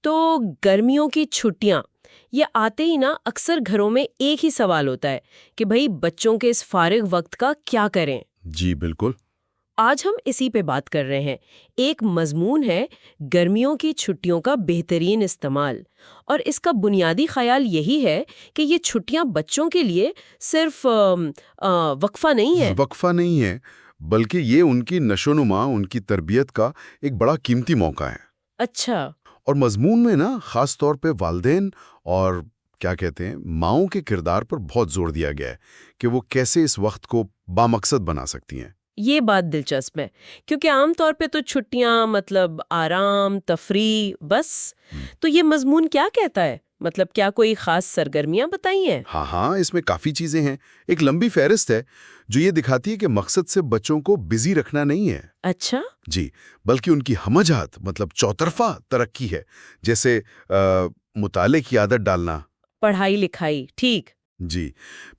تو گرمیوں کی چھٹیاں یہ آتے ہی نا اکثر گھروں میں ایک ہی سوال ہوتا ہے کہ بھئی بچوں کے اس فارغ وقت کا کیا کریں؟ جی بالکل. آج ہم اسی پہ بات کر رہے ہیں. ایک مضمون ہے گرمیوں کی چھٹیوں کا بہترین استعمال، اور اس کا بنیادی خیال یہی ہے کہ یہ چھٹیاں بچوں کے لیے صرف وقفہ نہیں ہے. وقفہ نہیں ہے، بلکہ یہ ان کی نشو و نما، ان کی تربیت کا ایک بڑا قیمتی موقع ہے. اچھا. اور مضمون میں نا خاص طور پہ والدین اور کیا کہتے ہیں ماؤں کے کردار پر بہت زور دیا گیا ہے کہ وہ کیسے اس وقت کو بامقصد بنا سکتی ہیں. یہ بات دلچسپ ہے کیونکہ عام طور پہ تو چھٹیاں مطلب آرام، تفریح بس. تو یہ مضمون کیا کہتا ہے؟ مطلب کیا کوئی خاص سرگرمیاں بتائی ہیں؟ ہاں، اس میں کافی چیزیں ہیں. ایک لمبی فہرست ہے جو یہ دکھاتی ہے کہ مقصد سے بچوں کو بزی رکھنا نہیں ہے. اچھا. جی، بلکہ ان کی ہمہ جہت مطلب چوطرفہ ترقی ہے. جیسے مطالعے کی عادت ڈالنا. پڑھائی لکھائی ٹھیک. جی،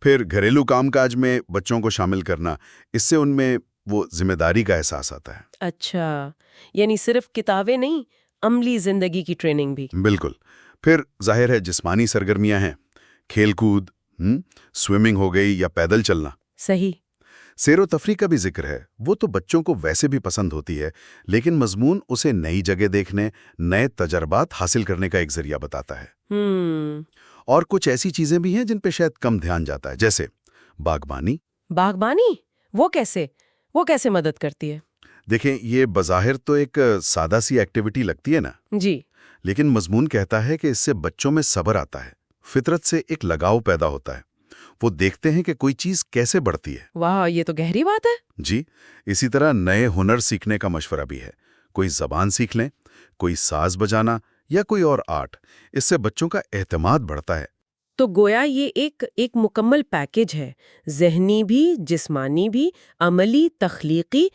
پھر گھریلو کام کاج میں بچوں کو شامل کرنا، اس سے ان میں وہ ذمہ داری کا احساس آتا ہے. اچھا، یعنی صرف کتابیں نہیں، عملی زندگی کی ٹریننگ بھی. بالکل. پھر ظاہر ہے جسمانی سرگرمیاں ہیں، کھیل کود، سوئمنگ ہو گئی یا پیدل چلنا. صحیح. سیر و تفریح کا بھی ذکر ہے. وہ تو بچوں کو ویسے بھی پسند ہوتی ہے، لیکن مضمون اسے نئی جگہ دیکھنے، نئے تجربات حاصل کرنے کا ایک ذریعہ بتاتا ہے. اور کچھ ایسی چیزیں بھی ہیں جن پہ شاید کم دھیان جاتا ہے، جیسے باغبانی. باغبانی؟ وہ کیسے مدد کرتی ہے؟ دیکھیں، یہ بظاہر تو ایک سادہ سی ایکٹیویٹی لگتی ہے نا، جی. لیکن مضمون کہتا ہے کہ اس سے بچوں میں صبر آتا ہے، فطرت سے ایک لگاؤ پیدا ہوتا ہے. وہ دیکھتے ہیں کہ کوئی چیز کیسے بڑھتی ہے. واہ، یہ تو گہری بات ہے. جی، اسی طرح نئے ہنر سیکھنے کا مشورہ بھی ہے. کوئی زبان سیکھ لیں، کوئی ساز بجانا یا کوئی اور آرٹ. اس سے بچوں کا اعتماد بڑھتا ہے. تو گویا یہ ایک مکمل پیکج ہے، ذہنی بھی، جسمانی بھی، عملی، تخلیقی،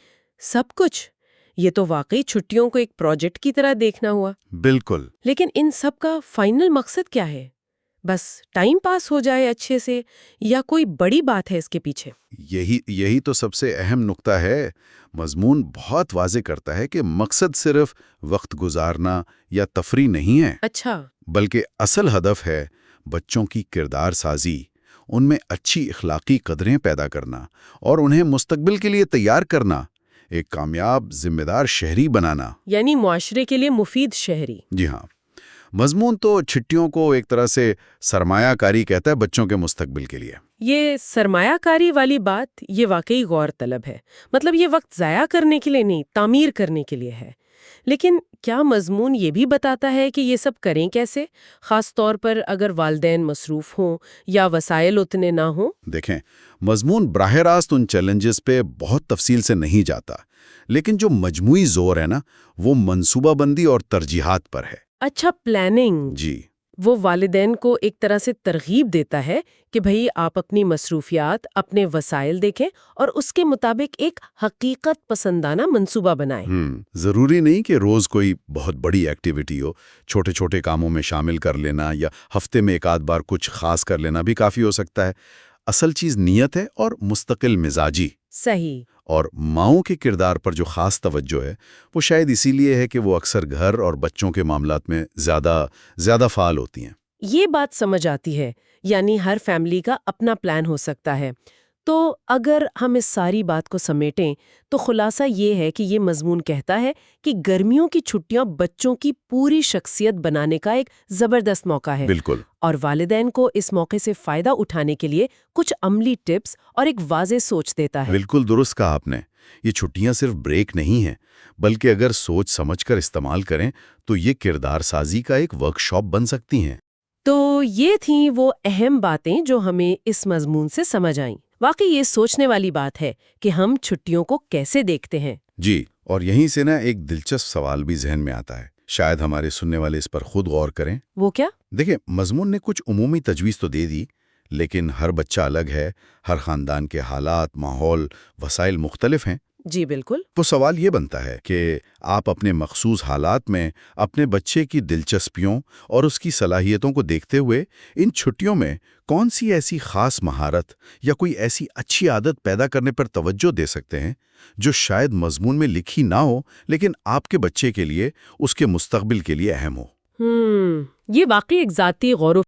سب کچھ. یہ تو واقعی چھٹیوں کو ایک پروجیکٹ کی طرح دیکھنا ہوا. بالکل. لیکن ان سب کا فائنل مقصد کیا ہے؟ بس ٹائم پاس ہو جائے اچھے سے، یا کوئی بڑی بات ہے اس کے پیچھے؟ یہی تو سب سے اہم نقطہ ہے. مضمون بہت واضح کرتا ہے کہ مقصد صرف وقت گزارنا یا تفریح نہیں ہے. اچھا. بلکہ اصل ہدف ہے بچوں کی کردار سازی، ان میں اچھی اخلاقی قدریں پیدا کرنا اور انہیں مستقبل کے لیے تیار کرنا، ایک کامیاب ذمہ دار شہری بنانا. یعنی معاشرے کے لیے مفید شہری. جی ہاں. مضمون تو چھٹیوں کو ایک طرح سے سرمایہ کاری کہتا ہے بچوں کے مستقبل کے لیے. یہ سرمایہ کاری والی بات یہ واقعی غور طلب ہے. مطلب یہ وقت ضائع کرنے کے لیے نہیں، تعمیر کرنے کے لیے ہے. لیکن کیا مضمون یہ بھی بتاتا ہے کہ یہ سب کریں کیسے، خاص طور پر اگر والدین مصروف ہوں یا وسائل اتنے نہ ہوں؟ دیکھیں، مضمون براہ راست ان چیلنجز پہ بہت تفصیل سے نہیں جاتا، لیکن جو مجموعی زور ہے نا، وہ منصوبہ بندی اور ترجیحات پر ہے. اچھا، پلاننگ. جی. وہ والدین کو ایک طرح سے ترغیب دیتا ہے کہ بھئی آپ اپنی مصروفیات، اپنے وسائل دیکھیں اور اس کے مطابق ایک حقیقت پسندانہ منصوبہ بنائیں. ضروری نہیں کہ روز کوئی بہت بڑی ایکٹیویٹی ہو. چھوٹے چھوٹے کاموں میں شامل کر لینا یا ہفتے میں ایک آدھ بار کچھ خاص کر لینا بھی کافی ہو سکتا ہے. اصل چیز نیت ہے اور مستقل مزاجی. صحیح. اور ماؤں کے کردار پر جو خاص توجہ ہے وہ شاید اسی لیے ہے کہ وہ اکثر گھر اور بچوں کے معاملات میں زیادہ فعال ہوتی ہیں. یہ بات سمجھ آتی ہے، یعنی ہر فیملی کا اپنا پلان ہو سکتا ہے. تو اگر ہم اس ساری بات کو سمیٹیں تو خلاصہ یہ ہے کہ یہ مضمون کہتا ہے کہ گرمیوں کی چھٹیاں بچوں کی پوری شخصیت بنانے کا ایک زبردست موقع ہے. بالکل. اور والدین کو اس موقع سے فائدہ اٹھانے کے لیے کچھ عملی ٹپس اور ایک واضح سوچ دیتا ہے. بالکل درست کہا آپ نے. یہ چھٹیاں صرف بریک نہیں ہیں، بلکہ اگر سوچ سمجھ کر استعمال کریں تو یہ کردار سازی کا ایک ورکشاپ بن سکتی ہیں. تو یہ تھیں وہ اہم باتیں جو ہمیں اس مضمون سے سمجھ آئیں. واقعی یہ سوچنے والی بات ہے کہ ہم چھٹیوں کو کیسے دیکھتے ہیں. جی، اور یہیں سے نا ایک دلچسپ سوال بھی ذہن میں آتا ہے. شاید ہمارے سننے والے اس پر خود غور کریں. وہ کیا؟ دیکھیں، مضمون نے کچھ عمومی تجویز تو دے دی، لیکن ہر بچہ الگ ہے، ہر خاندان کے حالات، ماحول، وسائل مختلف ہیں. جی بالکل. تو سوال یہ بنتا ہے کہ آپ اپنے مخصوص حالات میں اپنے بچے کی دلچسپیوں اور اس کی صلاحیتوں کو دیکھتے ہوئے ان چھٹیوں میں کون سی ایسی خاص مہارت یا کوئی ایسی اچھی عادت پیدا کرنے پر توجہ دے سکتے ہیں جو شاید مضمون میں لکھی نہ ہو لیکن آپ کے بچے کے لیے، اس کے مستقبل کے لیے اہم ہو. یہ واقعی ایک ذاتی غور و